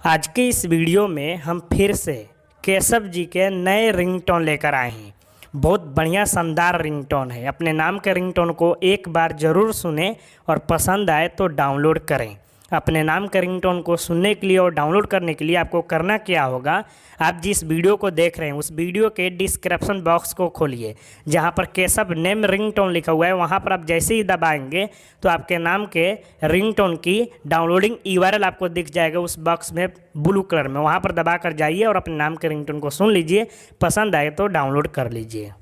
आज के इस वीडियो में हम फिर से केशव जी के नए रिंगटोन लेकर आए हैं। बहुत बढ़िया शानदार रिंगटोन है। अपने नाम के रिंगटोन को एक बार ज़रूर सुने और पसंद आए तो डाउनलोड करें। अपने नाम के रिंगटोन को सुनने के लिए और डाउनलोड करने के लिए आपको करना क्या होगा, आप जिस वीडियो को देख रहे हैं उस वीडियो के डिस्क्रिप्शन बॉक्स को खोलिए। जहां पर केशव नेम रिंगटोन लिखा हुआ है वहां पर आप जैसे ही दबाएंगे तो आपके नाम के रिंगटोन की डाउनलोडिंग URL आपको दिख जाएगा उस बॉक्स में ब्लू कलर में। वहां पर दबा कर जाइए और अपने नाम के रिंगटोन को सुन लीजिए। पसंद आए तो डाउनलोड कर लीजिए।